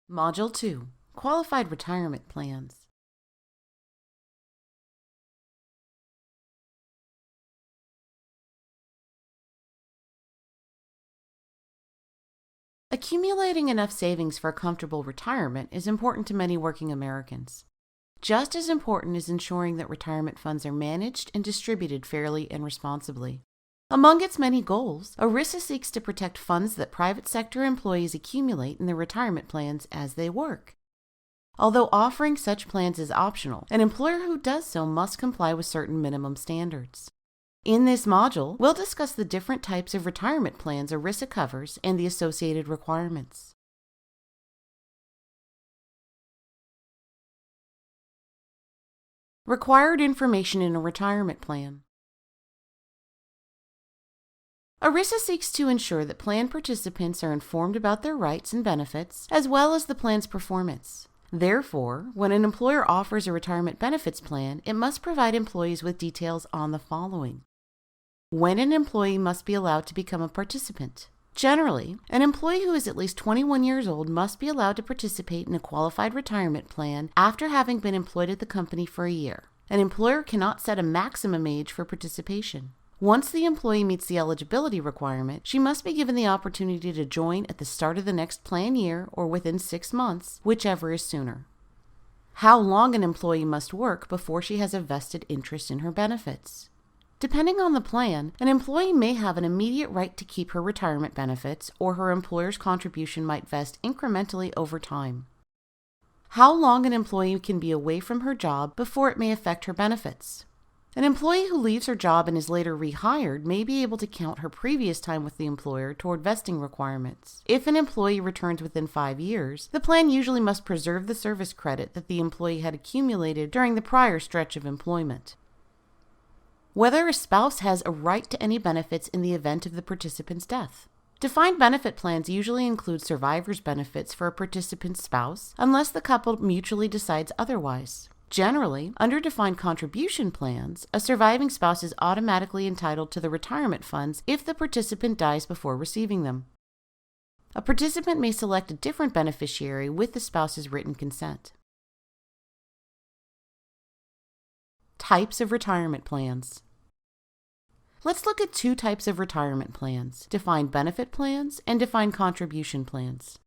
Module 2, Qualified Retirement Plans. Accumulating enough savings for a comfortable retirement is important to many working Americans. Just as important is ensuring that retirement funds are managed and distributed fairly and responsibly. Among its many goals, ERISA seeks to protect funds that private sector employees accumulate in their retirement plans as they work. Although offering such plans is optional, an employer who does so must comply with certain minimum standards. In this module, we'll discuss the different types of retirement plans ERISA covers and the associated requirements. Required information in a retirement plan. ERISA seeks to ensure that plan participants are informed about their rights and benefits, as well as the plan's performance. Therefore, when an employer offers a retirement benefits plan, it must provide employees with details on the following. When an employee must be allowed to become a participant. Generally, an employee who is at least 21 years old must be allowed to participate in a qualified retirement plan after having been employed at the company for a year. An employer cannot set a maximum age for participation. Once the employee meets the eligibility requirement, she must be given the opportunity to join at the start of the next plan year or within 6 months, whichever is sooner. How long an employee must work before she has a vested interest in her benefits. Depending on the plan, an employee may have an immediate right to keep her retirement benefits, or her employer's contribution might vest incrementally over time. How long an employee can be away from her job before it may affect her benefits. An employee who leaves her job and is later rehired may be able to count her previous time with the employer toward vesting requirements. If an employee returns within 5 years, the plan usually must preserve the service credit that the employee had accumulated during the prior stretch of employment. Whether a spouse has a right to any benefits in the event of the participant's death. Defined benefit plans usually include survivor's benefits for a participant's spouse, unless the couple mutually decides otherwise. Generally, under defined contribution plans, a surviving spouse is automatically entitled to the retirement funds if the participant dies before receiving them. A participant may select a different beneficiary with the spouse's written consent. Types of retirement plans. Let's look at 2 types of retirement plans: defined benefit plans and defined contribution plans.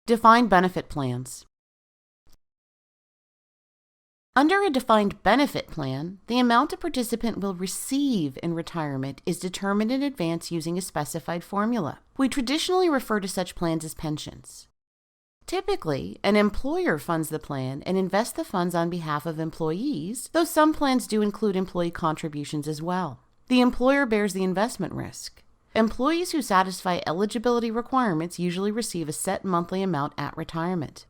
Defined benefit plans. Under a defined benefit plan, the amount a participant will receive in retirement is determined in advance using a specified formula. We traditionally refer to such plans as pensions. Typically, an employer funds the plan and invests the funds on behalf of employees, though some plans do include employee contributions as well. The employer bears the investment risk. Employees who satisfy eligibility requirements usually receive a set monthly amount at retirement.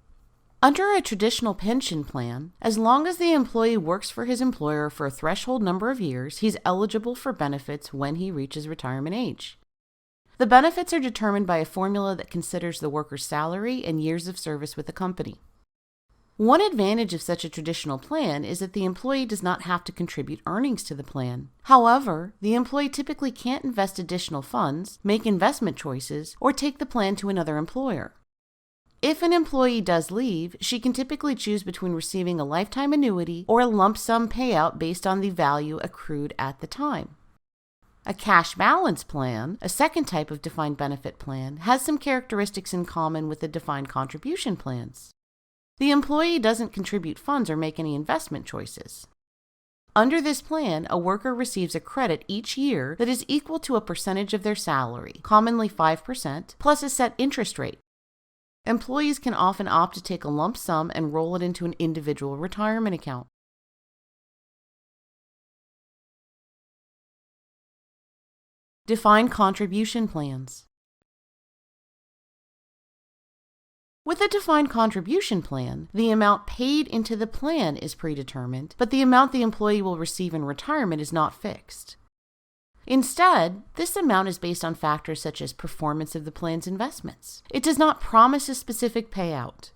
Under a traditional pension plan, as long as the employee works for his employer for a threshold number of years, he's eligible for benefits when he reaches retirement age. The benefits are determined by a formula that considers the worker's salary and years of service with the company. One advantage of such a traditional plan is that the employee does not have to contribute earnings to the plan. However, the employee typically can't invest additional funds, make investment choices, or take the plan to another employer. If an employee does leave, she can typically choose between receiving a lifetime annuity or a lump sum payout based on the value accrued at the time. A cash balance plan, a second type of defined benefit plan, has some characteristics in common with the defined contribution plans. The employee doesn't contribute funds or make any investment choices. Under this plan, a worker receives a credit each year that is equal to a percentage of their salary, commonly 5%, plus a set interest rate. Employees can often opt to take a lump sum and roll it into an individual retirement account. Defined contribution plans. With a defined contribution plan, the amount paid into the plan is predetermined, but the amount the employee will receive in retirement is not fixed. Instead, this amount is based on factors such as performance of the plan's investments. It does not promise a specific payout.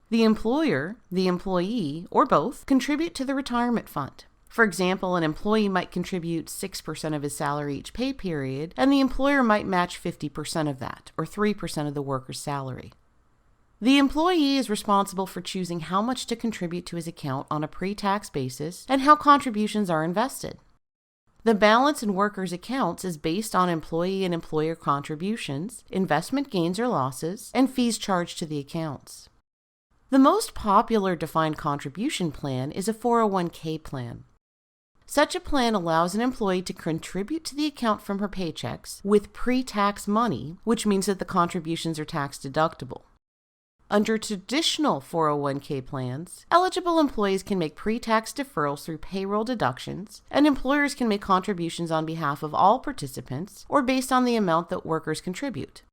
The employer, the employee, or both contribute to the retirement fund. For example, an employee might contribute 6% of his salary each pay period, and the employer might match 50% of that, or 3% of the worker's salary. The employee is responsible for choosing how much to contribute to his account on a pre-tax basis and how contributions are invested. The balance in workers' accounts is based on employee and employer contributions, investment gains or losses, and fees charged to the accounts. The most popular defined contribution plan is a 401k plan. Such a plan allows an employee to contribute to the account from her paychecks with pre-tax money, which means that the contributions are tax deductible. Under traditional 401k plans, eligible employees can make pre-tax deferrals through payroll deductions, and employers can make contributions on behalf of all participants or based on the amount that workers contribute.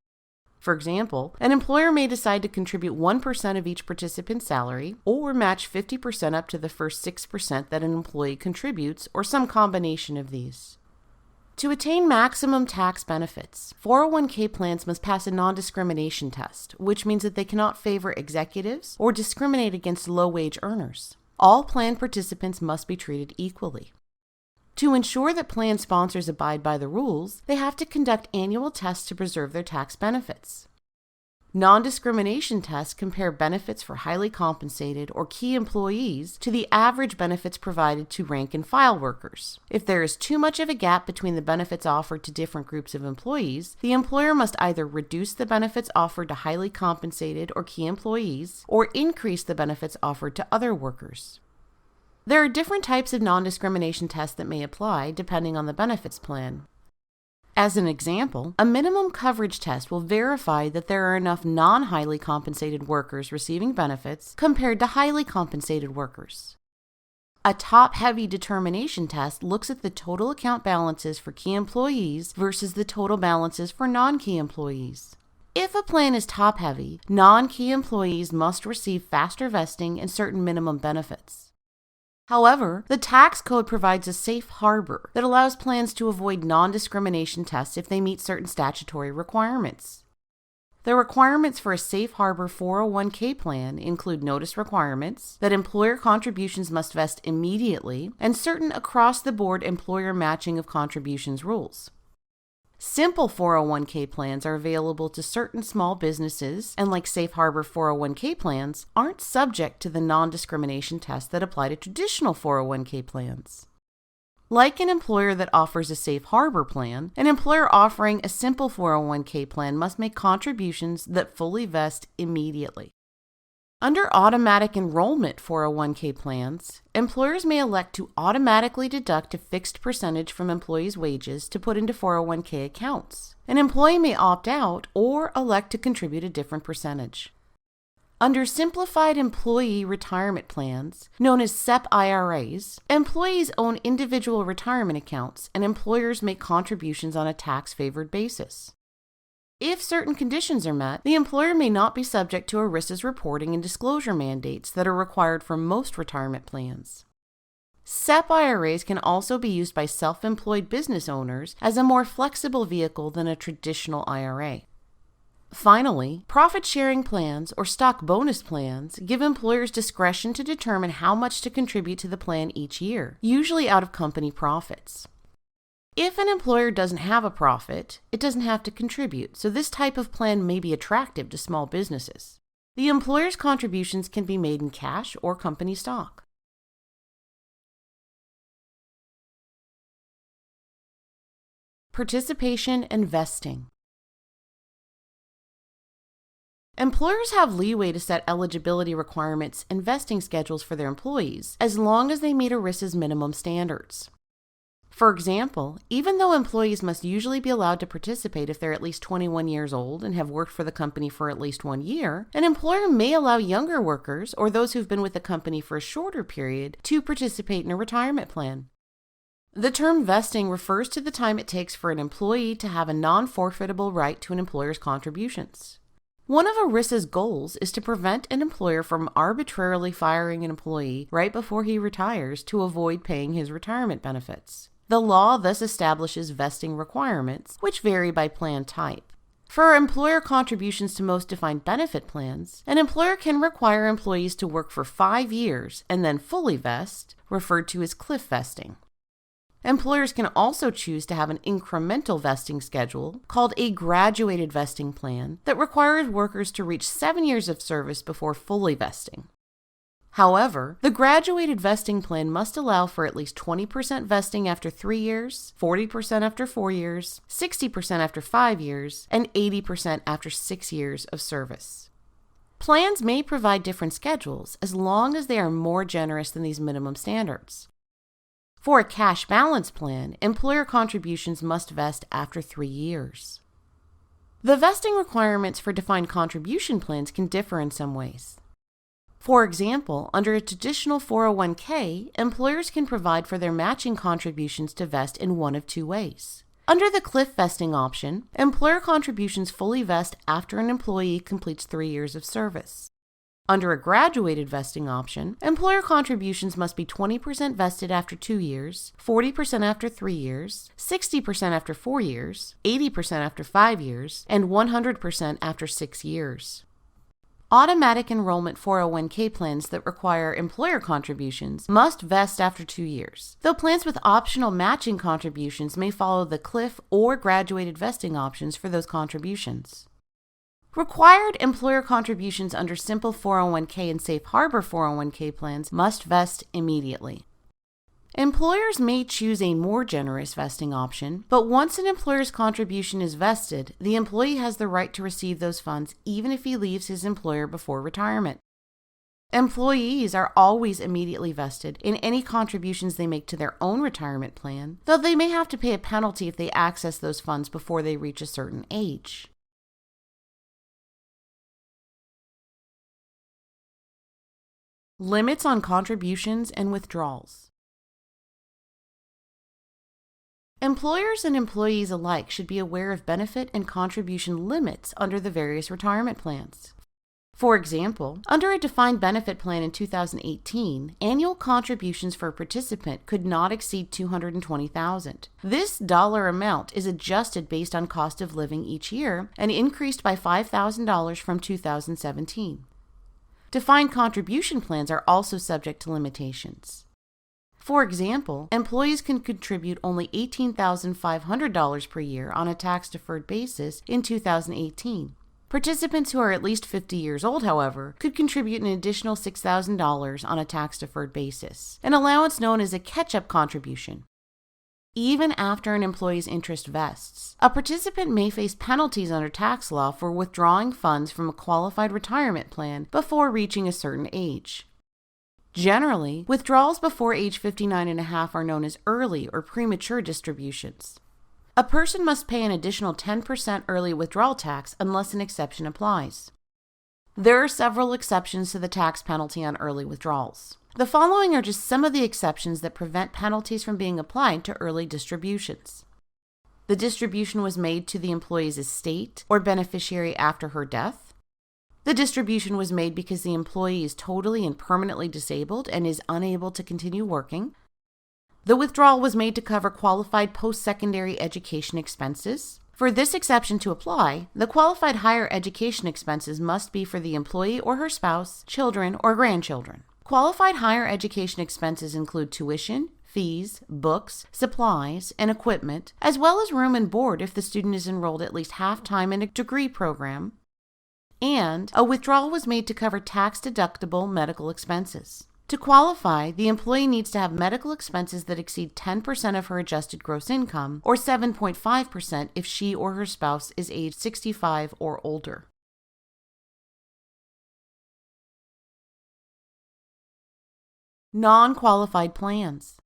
For example, an employer may decide to contribute 1% of each participant's salary or match 50% up to the first 6% that an employee contributes, or some combination of these. To attain maximum tax benefits, 401k plans must pass a non-discrimination test, which means that they cannot favor executives or discriminate against low-wage earners. All plan participants must be treated equally. To ensure that plan sponsors abide by the rules, they have to conduct annual tests to preserve their tax benefits. Non-discrimination tests compare benefits for highly compensated or key employees to the average benefits provided to rank-and-file workers. If there is too much of a gap between the benefits offered to different groups of employees, the employer must either reduce the benefits offered to highly compensated or key employees or increase the benefits offered to other workers. There are different types of non-discrimination tests that may apply depending on the benefits plan. As an example, a minimum coverage test will verify that there are enough non-highly compensated workers receiving benefits compared to highly compensated workers. A top-heavy determination test looks at the total account balances for key employees versus the total balances for non-key employees. If a plan is top-heavy, non-key employees must receive faster vesting and certain minimum benefits. However, the tax code provides a safe harbor that allows plans to avoid non-discrimination tests if they meet certain statutory requirements. The requirements for a safe harbor 401k plan include notice requirements, that employer contributions must vest immediately, and certain across-the-board employer matching of contributions rules. Simple 401k plans are available to certain small businesses and, like safe harbor 401k plans, aren't subject to the non-discrimination tests that apply to traditional 401k plans. Like an employer that offers a safe harbor plan, an employer offering a simple 401k plan must make contributions that fully vest immediately. Under automatic enrollment 401k plans, employers may elect to automatically deduct a fixed percentage from employees' wages to put into 401k accounts. An employee may opt out or elect to contribute a different percentage. Under simplified employee retirement plans, known as SEP IRAs, employees own individual retirement accounts and employers make contributions on a tax-favored basis. If certain conditions are met, the employer may not be subject to ERISA's reporting and disclosure mandates that are required for most retirement plans. SEP IRAs can also be used by self-employed business owners as a more flexible vehicle than a traditional IRA. Finally, profit-sharing plans or stock bonus plans give employers discretion to determine how much to contribute to the plan each year, usually out of company profits. If an employer doesn't have a profit, it doesn't have to contribute, so this type of plan may be attractive to small businesses. The employer's contributions can be made in cash or company stock. Participation and vesting. Employers have leeway to set eligibility requirements and vesting schedules for their employees, as long as they meet ERISA's minimum standards. For example, even though employees must usually be allowed to participate if they're at least 21 years old and have worked for the company for at least 1 year, an employer may allow younger workers or those who've been with the company for a shorter period to participate in a retirement plan. The term vesting refers to the time it takes for an employee to have a non-forfeitable right to an employer's contributions. One of ERISA's goals is to prevent an employer from arbitrarily firing an employee right before he retires to avoid paying his retirement benefits. The law thus establishes vesting requirements, which vary by plan type. For employer contributions to most defined benefit plans, an employer can require employees to work for 5 years and then fully vest, referred to as cliff vesting. Employers can also choose to have an incremental vesting schedule called a graduated vesting plan that requires workers to reach 7 years of service before fully vesting. However, the graduated vesting plan must allow for at least 20% vesting after 3 years, 40% after 4 years, 60% after 5 years, and 80% after 6 years of service. Plans may provide different schedules as long as they are more generous than these minimum standards. For a cash balance plan, employer contributions must vest after 3 years. The vesting requirements for defined contribution plans can differ in some ways. For example, under a traditional 401k, employers can provide for their matching contributions to vest in one of 2 ways. Under the cliff vesting option, employer contributions fully vest after an employee completes 3 years of service. Under a graduated vesting option, employer contributions must be 20% vested after 2 years, 40% after 3 years, 60% after 4 years, 80% after 5 years, and 100% after 6 years. Automatic enrollment 401k plans that require employer contributions must vest after 2 years, though plans with optional matching contributions may follow the cliff or graduated vesting options for those contributions. Required employer contributions under simple 401k and safe harbor 401k plans must vest immediately. Employers may choose a more generous vesting option, but once an employer's contribution is vested, the employee has the right to receive those funds even if he leaves his employer before retirement. Employees are always immediately vested in any contributions they make to their own retirement plan, though they may have to pay a penalty if they access those funds before they reach a certain age. Limits on contributions and withdrawals. Employers and employees alike should be aware of benefit and contribution limits under the various retirement plans. For example, under a defined benefit plan in 2018, annual contributions for a participant could not exceed $220,000. This dollar amount is adjusted based on cost of living each year and increased by $5,000 from 2017. Defined contribution plans are also subject to limitations. For example, employees can contribute only $18,500 per year on a tax-deferred basis in 2018. Participants who are at least 50 years old, however, could contribute an additional $6,000 on a tax-deferred basis, an allowance known as a catch-up contribution. Even after an employee's interest vests, a participant may face penalties under tax law for withdrawing funds from a qualified retirement plan before reaching a certain age. Generally, withdrawals before age 59.5 are known as early or premature distributions. A person must pay an additional 10% early withdrawal tax unless an exception applies. There are several exceptions to the tax penalty on early withdrawals. The following are just some of the exceptions that prevent penalties from being applied to early distributions. The distribution was made to the employee's estate or beneficiary after her death. The distribution was made because the employee is totally and permanently disabled and is unable to continue working. The withdrawal was made to cover qualified post-secondary education expenses. For this exception to apply, the qualified higher education expenses must be for the employee or her spouse, children, or grandchildren. Qualified higher education expenses include tuition, fees, books, supplies, and equipment, as well as room and board if the student is enrolled at least half-time in a degree program. And a withdrawal was made to cover tax-deductible medical expenses. To qualify, the employee needs to have medical expenses that exceed 10% of her adjusted gross income, or 7.5% if she or her spouse is age 65 or older. Non-qualified plans.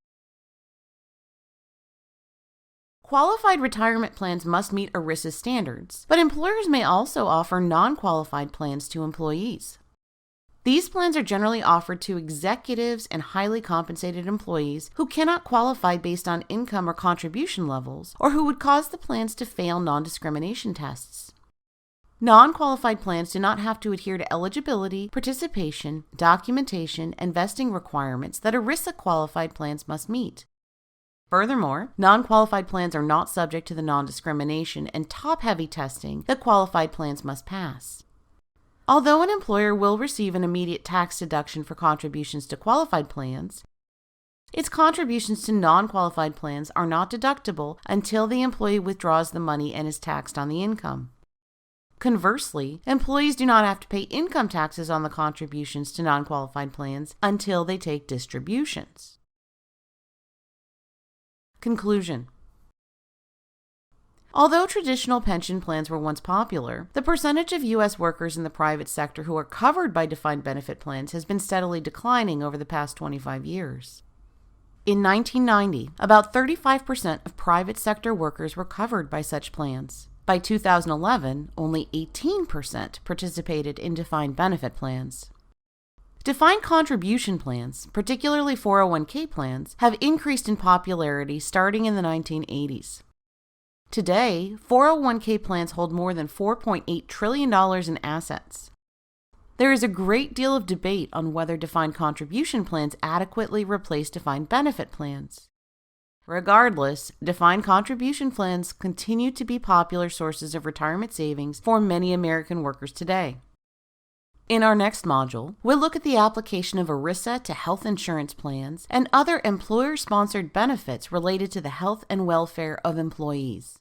Qualified retirement plans must meet ERISA standards, but employers may also offer non-qualified plans to employees. These plans are generally offered to executives and highly compensated employees who cannot qualify based on income or contribution levels, or who would cause the plans to fail non-discrimination tests. Non-qualified plans do not have to adhere to eligibility, participation, documentation, and vesting requirements that ERISA qualified plans must meet. Furthermore, non-qualified plans are not subject to the non-discrimination and top-heavy testing that qualified plans must pass. Although an employer will receive an immediate tax deduction for contributions to qualified plans, its contributions to non-qualified plans are not deductible until the employee withdraws the money and is taxed on the income. Conversely, employees do not have to pay income taxes on the contributions to non-qualified plans until they take distributions. Conclusion. Although traditional pension plans were once popular, the percentage of U.S. workers in the private sector who are covered by defined benefit plans has been steadily declining over the past 25 years. In 1990, about 35% of private sector workers were covered by such plans. By 2011, only 18% participated in defined benefit plans. Defined contribution plans, particularly 401k plans, have increased in popularity starting in the 1980s. Today, 401k plans hold more than $4.8 trillion in assets. There is a great deal of debate on whether defined contribution plans adequately replace defined benefit plans. Regardless, defined contribution plans continue to be popular sources of retirement savings for many American workers today. In our next module, we'll look at the application of ERISA to health insurance plans and other employer-sponsored benefits related to the health and welfare of employees.